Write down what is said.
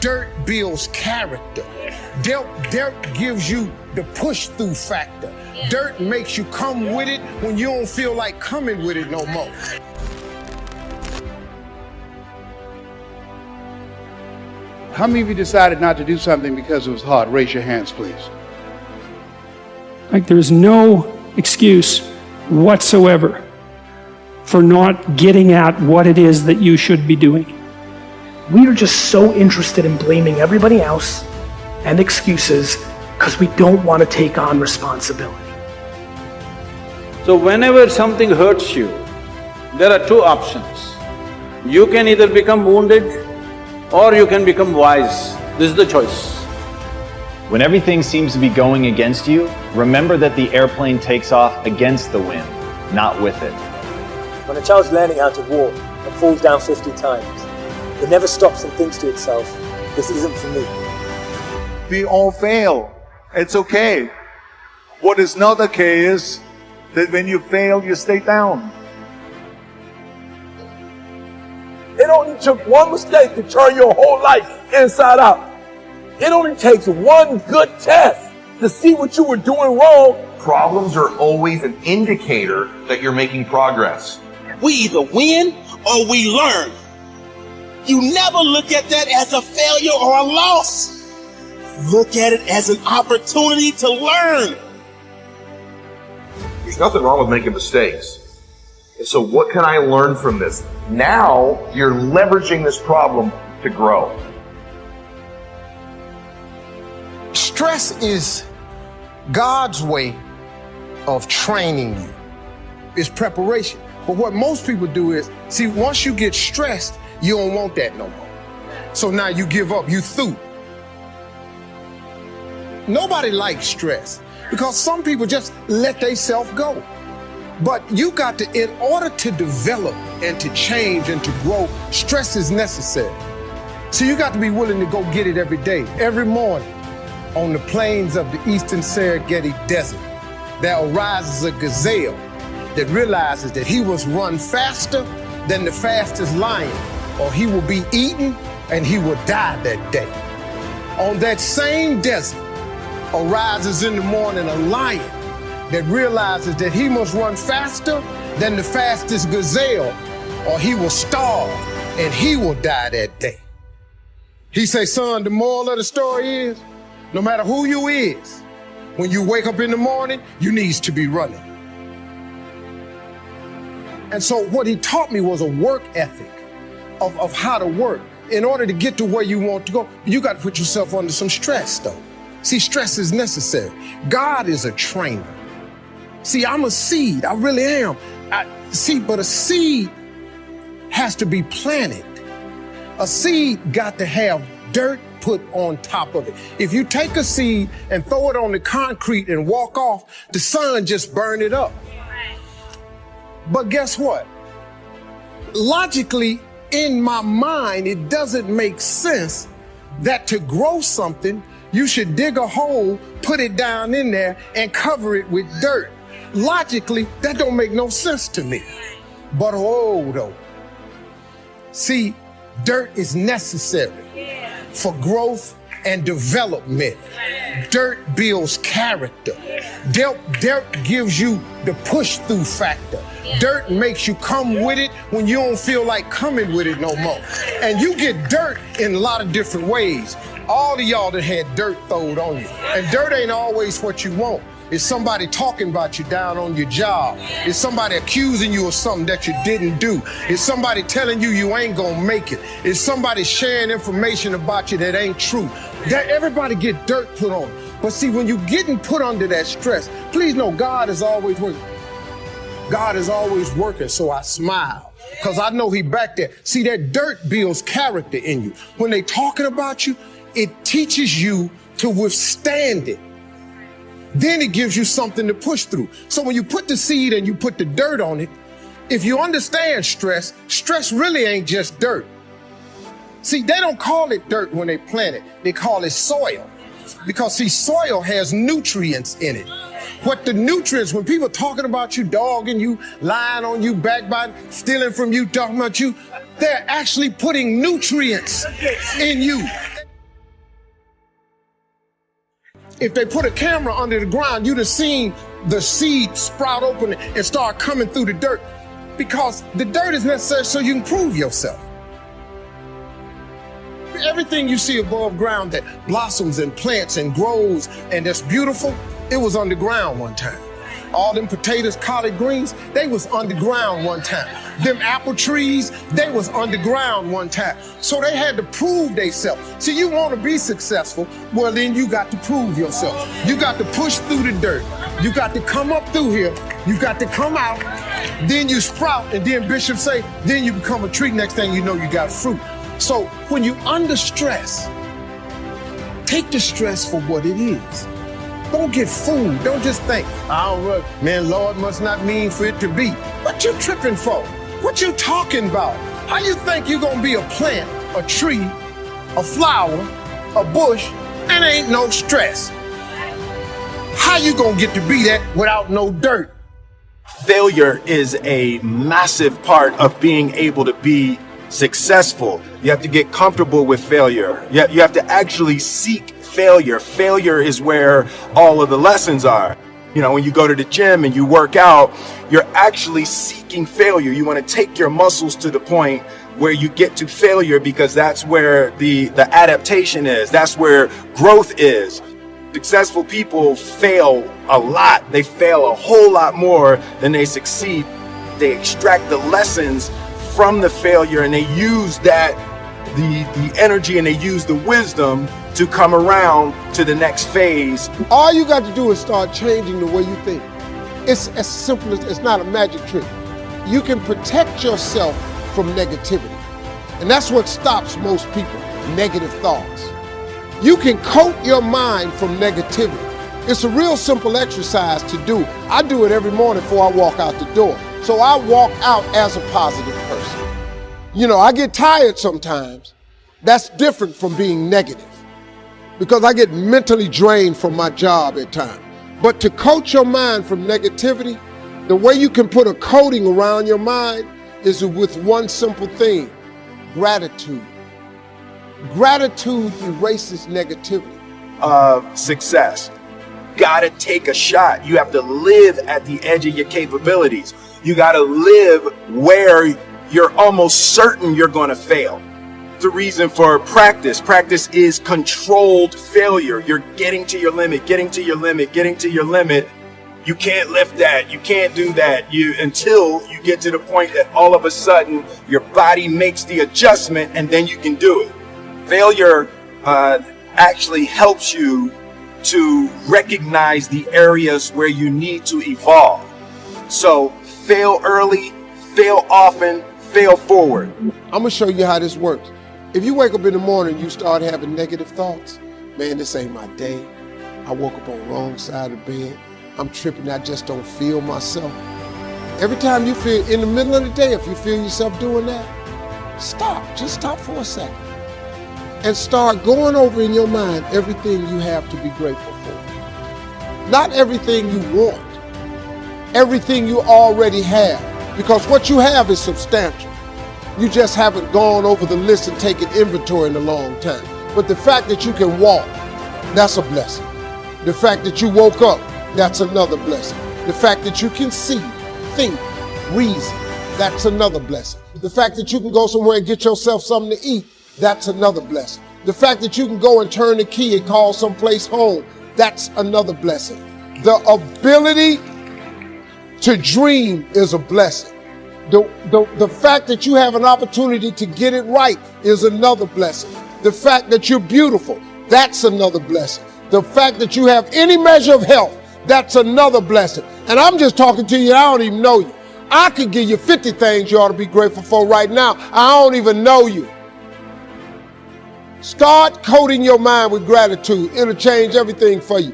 dirt builds character. Dirt gives you the push-through factor. Dirt makes you come with it when you don't feel like coming with it no more. How many of you decided not to do something because it was hard? Raise your hands, please. Like, there's no excuse whatsoever for not getting at what it is that you should be doing. We are just so interested in blaming everybody else and excuses because we don't want to take on responsibility. So whenever something hurts you, there are two options. You can either become wounded or you can become wise. This is the choice. When everything seems to be going against you, remember that the airplane takes off against the wind, not with it. When a child's learning how to walk and falls down 50 times, it never stops and thinks to itself, this isn't for me. We all fail. It's okay. What is not okay is that when you fail, you stay down. It only took one mistake to turn your whole life inside out. It only takes one good test to see what you were doing wrong. Problems are always an indicator that you're making progress. We either win or we learn. You never look at that as a failure or a loss. Look at it as an opportunity to learn. There's nothing wrong with making mistakes. And so what can I learn from this? Now you're leveraging this problem to grow. Stress is God's way of training you. It's preparation. But what most people do is, see, once you get stressed, you don't want that no more. So now you give up, you through. Nobody likes stress because some people just let themselves go. But you got to, in order to develop and to change and to grow, stress is necessary. So you got to be willing to go get it every day, every morning. On the plains of the eastern Serengeti Desert, there arises a gazelle that realizes that he must run faster than the fastest lion, or he will be eaten and he will die that day. On that same desert arises in the morning a lion that realizes that he must run faster than the fastest gazelle, or he will starve and he will die that day. He say, son, the moral of the story is, no matter who you is, when you wake up in the morning, you needs to be running. And so what he taught me was a work ethic of how to work. In order to get to where you want to go, you got to put yourself under some stress, though. See, stress is necessary. God is a trainer. See, I'm a seed. I really am. But a seed has to be planted. A seed got to have dirt put on top of it. If you take a seed and throw it on the concrete and walk off, the sun just burn it up. But guess what? Logically, in my mind, it doesn't make sense that to grow something, you should dig a hole, put it down in there, and cover it with dirt. Logically, that don't make no sense to me. But oh, though. See, dirt is necessary for growth and development. Dirt builds character. Dirt gives you the push-through factor. Dirt makes you come with it when you don't feel like coming with it no more. And you get dirt in a lot of different ways. All of y'all that had dirt thrown on you. And dirt ain't always what you want. It's somebody talking about you down on your job. It's somebody accusing you of something that you didn't do. It's somebody telling you you ain't gonna make it. It's somebody sharing information about you that ain't true. That everybody get dirt put on. But see, when you getting put under that stress, please know God is always working. God is always working, so I smile. Because I know he back there. See, that dirt builds character in you. When they talking about you, it teaches you to withstand it. Then it gives you something to push through. So when you put the seed and you put the dirt on it, if you understand stress, stress really ain't just dirt. See, they don't call it dirt when they plant it. They call it soil. Because see, soil has nutrients in it. What the nutrients, when people talking about you, dogging you, lying on you, backbiting, stealing from you, talking about you, they're actually putting nutrients in you. If they put a camera under the ground, you'd have seen the seed sprout open and start coming through the dirt, because the dirt is necessary so you can prove yourself. Everything you see above ground that blossoms and plants and grows and that's beautiful, it was underground one time. All them potatoes, collard greens, they was underground one time. Them apple trees, they was underground one time. So they had to prove themselves. See, you want to be successful, well then you got to prove yourself. You got to push through the dirt. You got to come up through here. You got to come out. Then you sprout, and then Bishop say, then you become a tree. Next thing you know, you got fruit. So when you under stress, take the stress for what it is. Don't get fooled. Don't just think, man, Lord must not mean for it to be. What you tripping for? What you talking about? How you think you gonna be a plant, a tree, a flower, a bush, and ain't no stress? How you gonna get to be that without no dirt? Failure is a massive part of being able to be successful. You have to get comfortable with failure. You have to actually seek failure. Failure is where all of the lessons are. You know, when you go to the gym and you work out, you're actually seeking failure. You want to take your muscles to the point where you get to failure, because that's where the adaptation is. That's where growth is. Successful people fail a lot. They fail a whole lot more than they succeed. They extract the lessons from the failure, and they use that, the energy, and they use the wisdom to come around to the next phase. All you got to do is start changing the way you think. It's as simple as, it's not a magic trick. You can protect yourself from negativity. And that's what stops most people, negative thoughts. You can coat your mind from negativity. It's a real simple exercise to do. I do it every morning before I walk out the door. So I walk out as a positive person. You know, I get tired sometimes. That's different from being negative, because I get mentally drained from my job at times. But to coat your mind from negativity, the way you can put a coating around your mind is with one simple thing: gratitude. Gratitude erases negativity. Success. Gotta take a shot. You have to live at the edge of your capabilities. You gotta live where you're almost certain you're gonna fail. The reason for practice. Practice is controlled failure. You're getting to your limit, getting to your limit, getting to your limit. You can't lift that. You can't do that. Until you get to the point that all of a sudden your body makes the adjustment, and then you can do it. Failure actually helps you to recognize the areas where you need to evolve. So fail early, fail often, fail forward. I'm gonna show you how this works. If you wake up in the morning, you start having negative thoughts. Man, this ain't my day. I woke up on the wrong side of the bed. I'm tripping, I just don't feel myself. Every time you feel, in the middle of the day, if you feel yourself doing that, stop, just stop for a second. And start going over in your mind everything you have to be grateful for. Not everything you want, everything you already have. Because what you have is substantial. You just haven't gone over the list and taken inventory in a long time. But the fact that you can walk, that's a blessing. The fact that you woke up, that's another blessing. The fact that you can see, think, reason, that's another blessing. The fact that you can go somewhere and get yourself something to eat, that's another blessing. The fact that you can go and turn the key and call someplace home, that's another blessing. The ability to dream is a blessing. The fact that you have an opportunity to get it right is another blessing. The fact that you're beautiful, that's another blessing. The fact that you have any measure of health, that's another blessing. And I'm just talking to you, I don't even know you. I could give you 50 things you ought to be grateful for right now. I don't even know you. Start coating your mind with gratitude. It'll change everything for you.